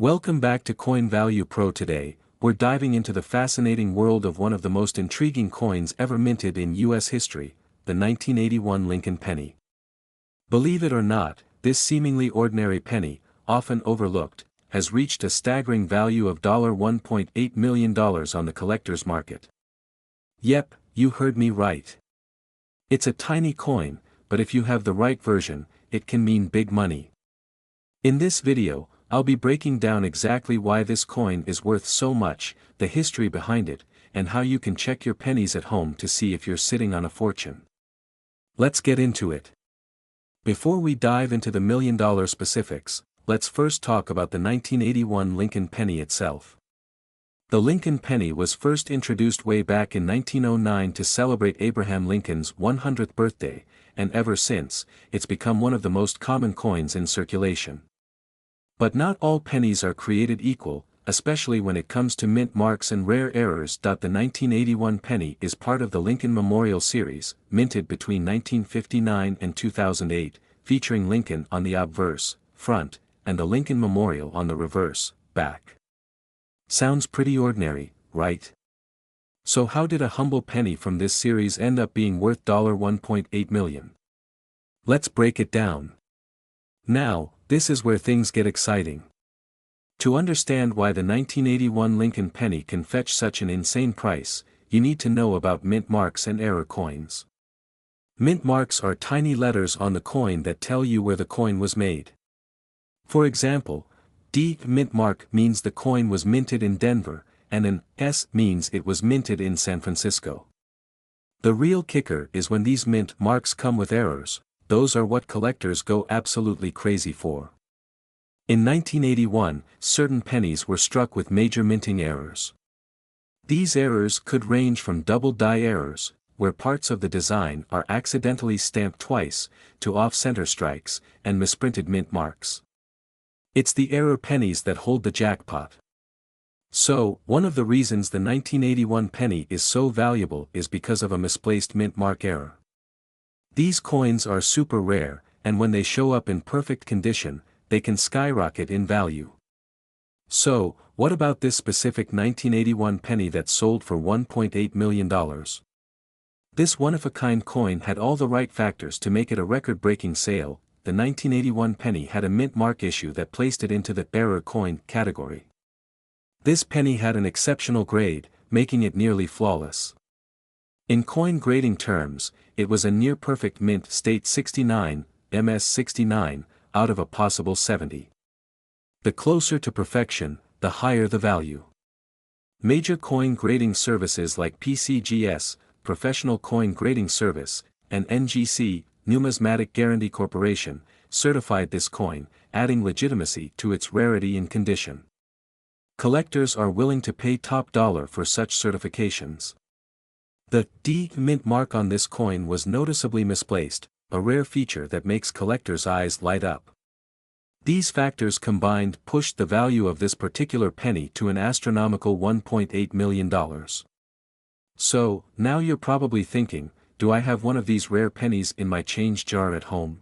Welcome back to Coin Value Pro. Today, we're diving into the fascinating world of one of the most intriguing coins ever minted in US history, the 1981 Lincoln penny. Believe it or not, this seemingly ordinary penny, often overlooked, has reached a staggering value of $1.8 million on the collector's market. Yep, you heard me right. It's a tiny coin, but if you have the right version, it can mean big money. In this video, I'll be breaking down exactly why this coin is worth so much, the history behind it, and how you can check your pennies at home to see if you're sitting on a fortune. Let's get into it. Before we dive into the million-dollar specifics, let's first talk about the 1981 Lincoln penny itself. The Lincoln penny was first introduced way back in 1909 to celebrate Abraham Lincoln's 100th birthday, and ever since, it's become one of the most common coins in circulation. But not all pennies are created equal, especially when it comes to mint marks and rare errors. The 1981 penny is part of the Lincoln Memorial series, minted between 1959 and 2008, featuring Lincoln on the obverse, front, and the Lincoln Memorial on the reverse, back. Sounds pretty ordinary, right? So how did a humble penny from this series end up being worth $1.8 million? Let's break it down. Now, this is where things get exciting. To understand why the 1981 Lincoln penny can fetch such an insane price, you need to know about mint marks and error coins. Mint marks are tiny letters on the coin that tell you where the coin was made. For example, D mint mark means the coin was minted in Denver, and an S means it was minted in San Francisco. The real kicker is when these mint marks come with errors. Those are what collectors go absolutely crazy for. In 1981, certain pennies were struck with major minting errors. These errors could range from double die errors, where parts of the design are accidentally stamped twice, to off-center strikes, and misprinted mint marks. It's the error pennies that hold the jackpot. So, one of the reasons the 1981 penny is so valuable is because of a misplaced mint mark error. These coins are super rare, and when they show up in perfect condition, they can skyrocket in value. So, what about this specific 1981 penny that sold for $1.8 million? This one-of-a-kind coin had all the right factors to make it a record-breaking sale. The 1981 penny had a mint mark issue that placed it into the error coin category. This penny had an exceptional grade, making it nearly flawless. In coin grading terms, it was a near-perfect mint state 69, MS 69, out of a possible 70. The closer to perfection, the higher the value. Major coin grading services like PCGS, Professional Coin Grading Service, and NGC, Numismatic Guarantee Corporation, certified this coin, adding legitimacy to its rarity and condition. Collectors are willing to pay top dollar for such certifications. The D mint mark on this coin was noticeably misplaced, a rare feature that makes collectors' eyes light up. These factors combined pushed the value of this particular penny to an astronomical $1.8 million. So, now you're probably thinking, do I have one of these rare pennies in my change jar at home?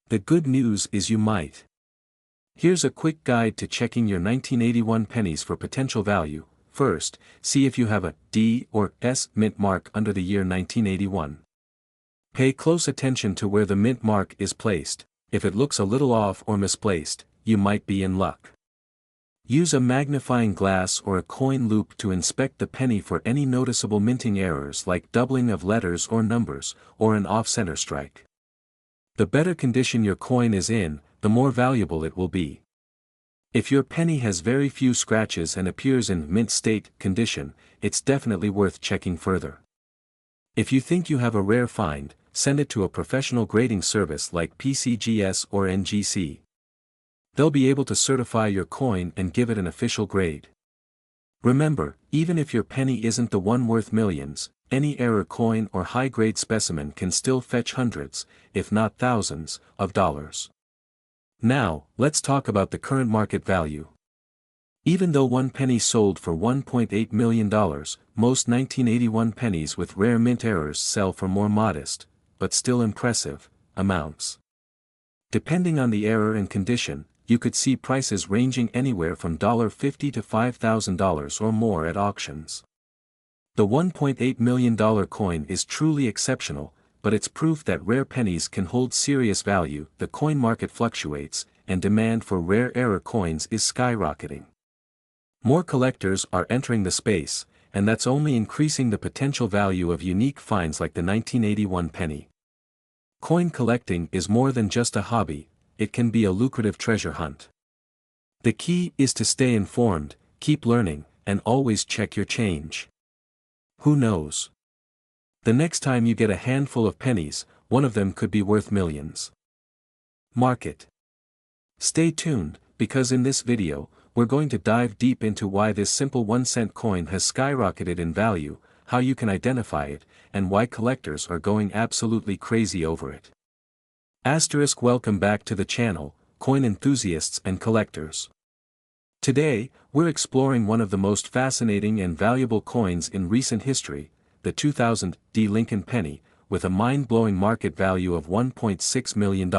The good news is you might. Here's a quick guide to checking your 1981 pennies for potential value. First, see if you have a D or S mint mark under the year 1981. Pay close attention to where the mint mark is placed. If it looks a little off or misplaced, you might be in luck. Use a magnifying glass or a coin loop to inspect the penny for any noticeable minting errors like doubling of letters or numbers, or an off-center strike. The better condition your coin is in, the more valuable it will be. If your penny has very few scratches and appears in mint state condition, it's definitely worth checking further. If you think you have a rare find, send it to a professional grading service like PCGS or NGC. They'll be able to certify your coin and give it an official grade. Remember, even if your penny isn't the one worth millions, any error coin or high-grade specimen can still fetch hundreds, if not thousands, of dollars. Now, let's talk about the current market value. Even though one penny sold for $1.8 million, most 1981 pennies with rare mint errors sell for more modest, but still impressive, amounts. Depending on the error and condition, you could see prices ranging anywhere from $50 to $5,000 or more at auctions. The $1.8 million coin is truly exceptional, but it's proof that rare pennies can hold serious value. The coin market fluctuates, and demand for rare error coins is skyrocketing. More collectors are entering the space, and that's only increasing the potential value of unique finds like the 1981 penny. Coin collecting is more than just a hobby, it can be a lucrative treasure hunt. The key is to stay informed, keep learning, and always check your change. Who knows? The next time you get a handful of pennies, one of them could be worth millions. Market. Stay tuned, because in this video, we're going to dive deep into why this simple 1-cent coin has skyrocketed in value, how you can identify it, and why collectors are going absolutely crazy over it. Welcome back to the channel, coin enthusiasts and collectors. Today, we're exploring one of the most fascinating and valuable coins in recent history, the 2000 D Lincoln penny, with a mind-blowing market value of $1.6 million.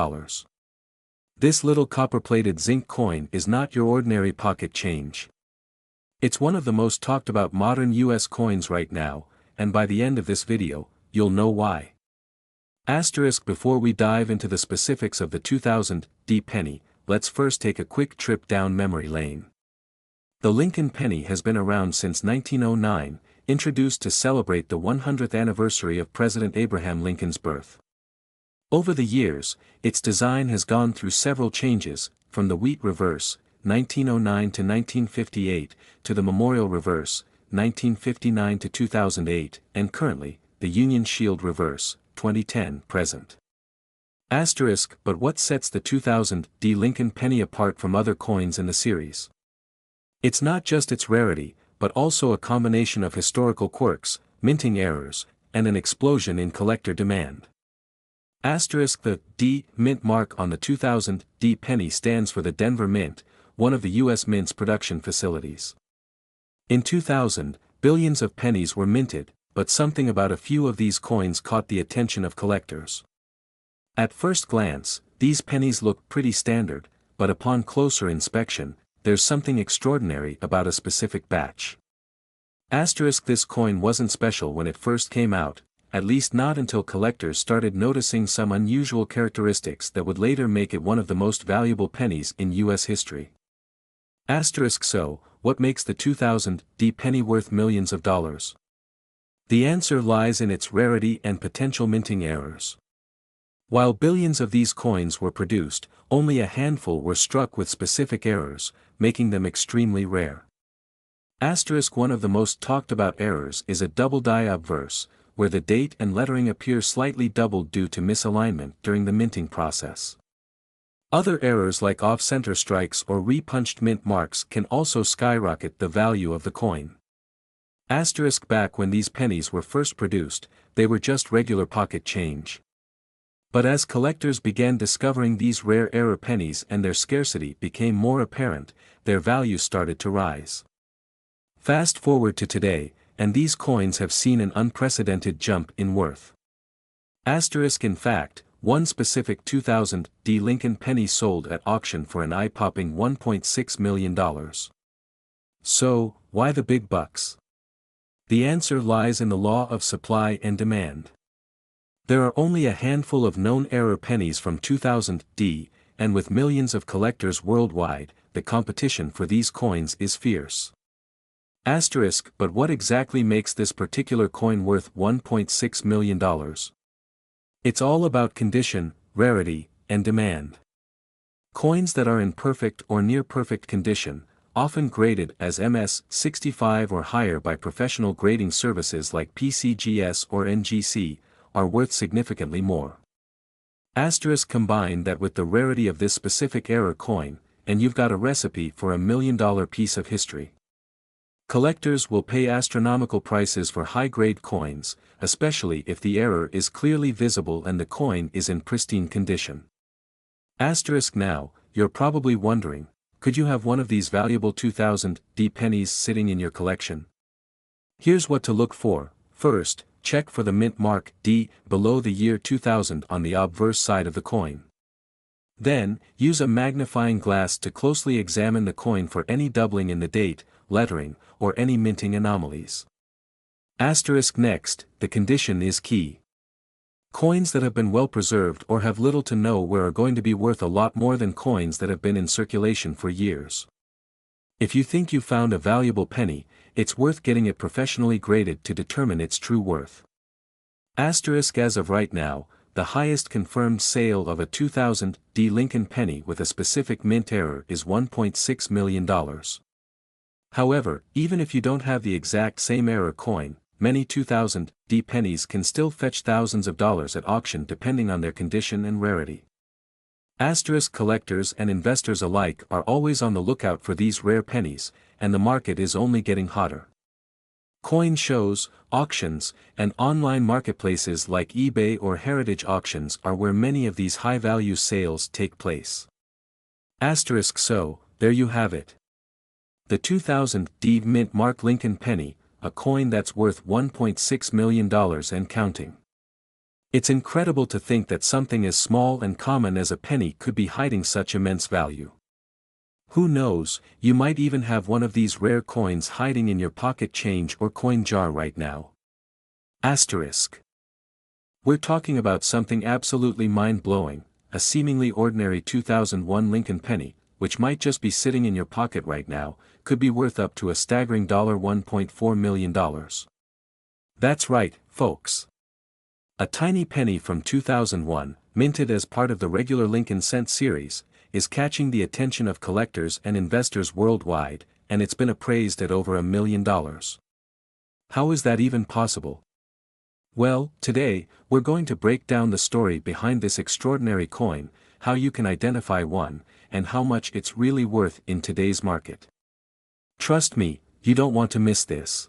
This little copper-plated zinc coin is not your ordinary pocket change. It's one of the most talked about modern US coins right now, and by the end of this video, you'll know why. Before we dive into the specifics of the 2000 D penny, let's first take a quick trip down memory lane. The Lincoln penny has been around since 1909, introduced to celebrate the 100th anniversary of President Abraham Lincoln's birth. Over the years, its design has gone through several changes, from the wheat reverse, 1909 to 1958, to the memorial reverse, 1959 to 2008, and currently, the Union Shield reverse, 2010 present. But what sets the 2000 D Lincoln penny apart from other coins in the series? It's not just its rarity, but also a combination of historical quirks, minting errors, and an explosion in collector demand. The D mint mark on the 2000 D penny stands for the Denver Mint, one of the U.S. Mint's production facilities. In 2000, billions of pennies were minted, but something about a few of these coins caught the attention of collectors. At first glance, these pennies look pretty standard, but upon closer inspection, there's something extraordinary about a specific batch. This coin wasn't special when it first came out, at least not until collectors started noticing some unusual characteristics that would later make it one of the most valuable pennies in U.S. history. So, what makes the 2000 D penny worth millions of dollars? The answer lies in its rarity and potential minting errors. While billions of these coins were produced, only a handful were struck with specific errors, making them extremely rare. One of the most talked about errors is a double die obverse, where the date and lettering appear slightly doubled due to misalignment during the minting process. Other errors like off-center strikes or re-punched mint marks can also skyrocket the value of the coin. Back when these pennies were first produced, they were just regular pocket change. But as collectors began discovering these rare error pennies and their scarcity became more apparent, their value started to rise. Fast forward to today, and these coins have seen an unprecedented jump in worth. In fact, one specific 2000 D Lincoln penny sold at auction for an eye-popping $1.6 million. So, why the big bucks? The answer lies in the law of supply and demand. There are only a handful of known error pennies from 2000 D, and with millions of collectors worldwide, the competition for these coins is fierce. But what exactly makes this particular coin worth $1.6 million? It's all about condition, rarity, and demand. Coins that are in perfect or near-perfect condition, often graded as MS-65 or higher by professional grading services like PCGS or NGC, are worth significantly more. Combine that with the rarity of this specific error coin, and you've got a recipe for $1 million piece of history. Collectors will pay astronomical prices for high-grade coins, especially if the error is clearly visible and the coin is in pristine condition. Now, you're probably wondering, could you have one of these valuable 2000 D pennies sitting in your collection? Here's what to look for. First, check for the mint mark D below the year 2000 on the obverse side of the coin. Then, use a magnifying glass to closely examine the coin for any doubling in the date, lettering, or any minting anomalies. Asterisk next, the condition is key. Coins that have been well preserved or have little to no wear are going to be worth a lot more than coins that have been in circulation for years. If you think you found a valuable penny, it's worth getting it professionally graded to determine its true worth. Asterisk as of right now, the highest confirmed sale of a 2000 D Lincoln penny with a specific mint error is $1.6 million. However, even if you don't have the exact same error coin, many 2000 D pennies can still fetch thousands of dollars at auction depending on their condition and rarity. Asterisk collectors and investors alike are always on the lookout for these rare pennies, and the market is only getting hotter. Coin shows, auctions, and online marketplaces like eBay or heritage auctions are where many of these high-value sales take place. Asterisk so, there you have it. The 2000 D Mint Mark Lincoln Penny, a coin that's worth $1.6 million and counting. It's incredible to think that something as small and common as a penny could be hiding such immense value. Who knows, you might even have one of these rare coins hiding in your pocket change or coin jar right now. Asterisk. We're talking about something absolutely mind-blowing, a seemingly ordinary 2001 Lincoln penny, which might just be sitting in your pocket right now, could be worth up to a staggering $1.4 million. That's right, folks. A tiny penny from 2001, minted as part of the regular Lincoln Cent series, is catching the attention of collectors and investors worldwide, and it's been appraised at over $1 million. How is that even possible? Well, today, we're going to break down the story behind this extraordinary coin, how you can identify one, and how much it's really worth in today's market. Trust me, you don't want to miss this.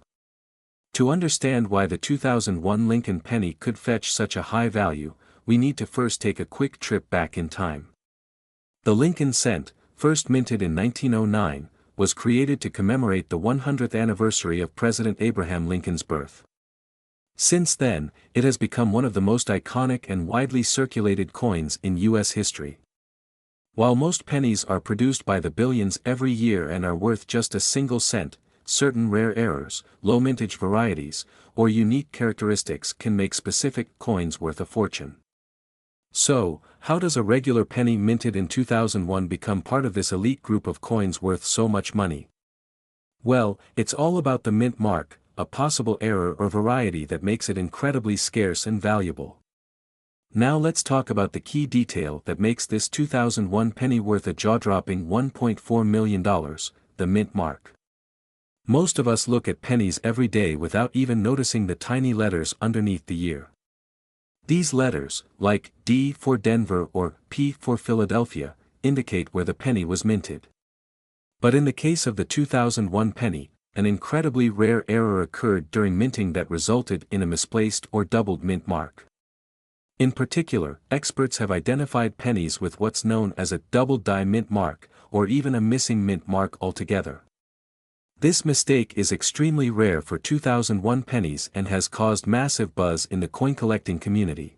To understand why the 2001 Lincoln penny could fetch such a high value, we need to first take a quick trip back in time. The Lincoln Cent, first minted in 1909, was created to commemorate the 100th anniversary of President Abraham Lincoln's birth. Since then, it has become one of the most iconic and widely circulated coins in U.S. history. While most pennies are produced by the billions every year and are worth just a single cent, certain rare errors, low mintage varieties, or unique characteristics can make specific coins worth a fortune. So, how does a regular penny minted in 2001 become part of this elite group of coins worth so much money? Well, it's all about the mint mark, a possible error or variety that makes it incredibly scarce and valuable. Now let's talk about the key detail that makes this 2001 penny worth a jaw-dropping $1.4 million, the mint mark. Most of us look at pennies every day without even noticing the tiny letters underneath the year. These letters, like D for Denver or P for Philadelphia, indicate where the penny was minted. But in the case of the 2001 penny, an incredibly rare error occurred during minting that resulted in a misplaced or doubled mint mark. In particular, experts have identified pennies with what's known as a double die mint mark, or even a missing mint mark altogether. This mistake is extremely rare for 2001 pennies and has caused massive buzz in the coin collecting community.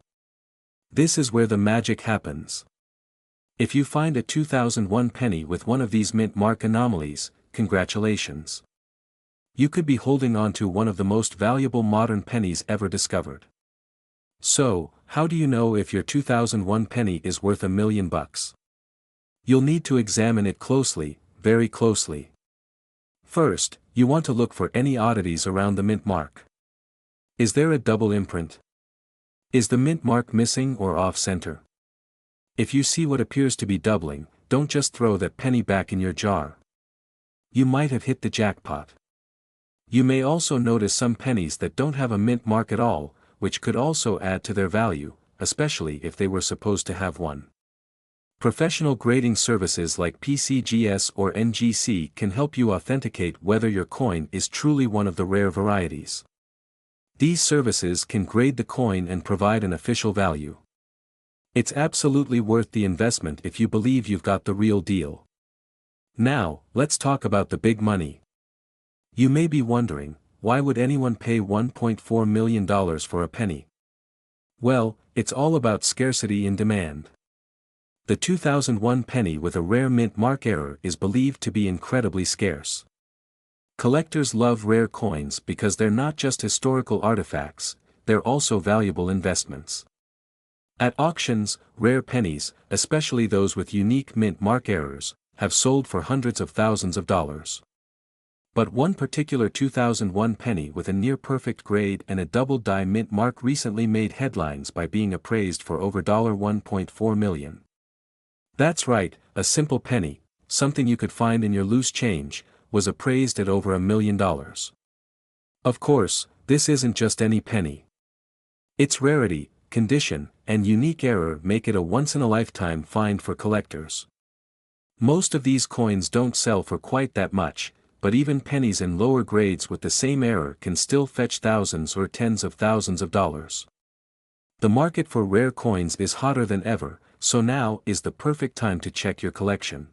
This is where the magic happens. If you find a 2001 penny with one of these mint mark anomalies, congratulations. You could be holding on to one of the most valuable modern pennies ever discovered. So, how do you know if your 2001 penny is worth $1 million? You'll need to examine it closely, very closely. First, you want to look for any oddities around the mint mark. Is there a double imprint? Is the mint mark missing or off-center? If you see what appears to be doubling, don't just throw that penny back in your jar. You might have hit the jackpot. You may also notice some pennies that don't have a mint mark at all, which could also add to their value, especially if they were supposed to have one. Professional grading services like PCGS or NGC can help you authenticate whether your coin is truly one of the rare varieties. These services can grade the coin and provide an official value. It's absolutely worth the investment if you believe you've got the real deal. Now, let's talk about the big money. You may be wondering, why would anyone pay $1.4 million for a penny? Well, it's all about scarcity and demand. The 2001 penny with a rare mint mark error is believed to be incredibly scarce. Collectors love rare coins because they're not just historical artifacts, they're also valuable investments. At auctions, rare pennies, especially those with unique mint mark errors, have sold for hundreds of thousands of dollars. But one particular 2001 penny with a near-perfect grade and a double-die mint mark recently made headlines by being appraised for over $1.4 million. That's right, a simple penny, something you could find in your loose change, was appraised at over $1 million. Of course, this isn't just any penny. Its rarity, condition, and unique error make it a once-in-a-lifetime find for collectors. Most of these coins don't sell for quite that much, but even pennies in lower grades with the same error can still fetch thousands or tens of thousands of dollars. The market for rare coins is hotter than ever, so now is the perfect time to check your collection.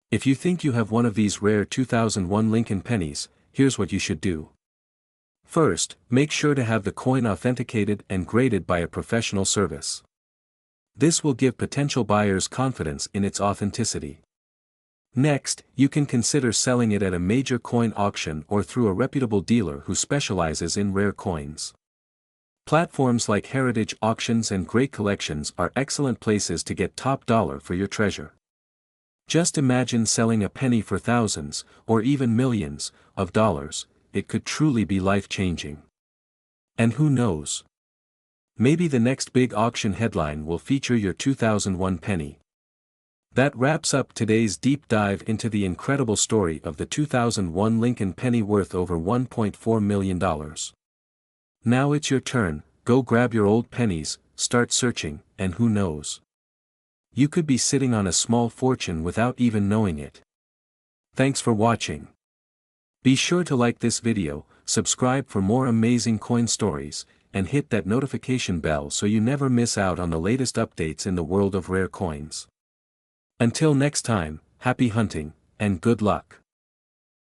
If you think you have one of these rare 2001 Lincoln pennies, here's what you should do. First, make sure to have the coin authenticated and graded by a professional service. This will give potential buyers confidence in its authenticity. Next, you can consider selling it at a major coin auction or through a reputable dealer who specializes in rare coins. Platforms like Heritage Auctions and Great Collections are excellent places to get top dollar for your treasure. Just imagine selling a penny for thousands, or even millions, of dollars. It could truly be life-changing. And who knows? Maybe the next big auction headline will feature your 2001 penny. That wraps up today's deep dive into the incredible story of the 2001 Lincoln penny worth over $1.4 million. Now it's your turn, go grab your old pennies, start searching, and who knows? You could be sitting on a small fortune without even knowing it. Thanks for watching. Be sure to like this video, subscribe for more amazing coin stories, and hit that notification bell so you never miss out on the latest updates in the world of rare coins. Until next time, happy hunting, and good luck.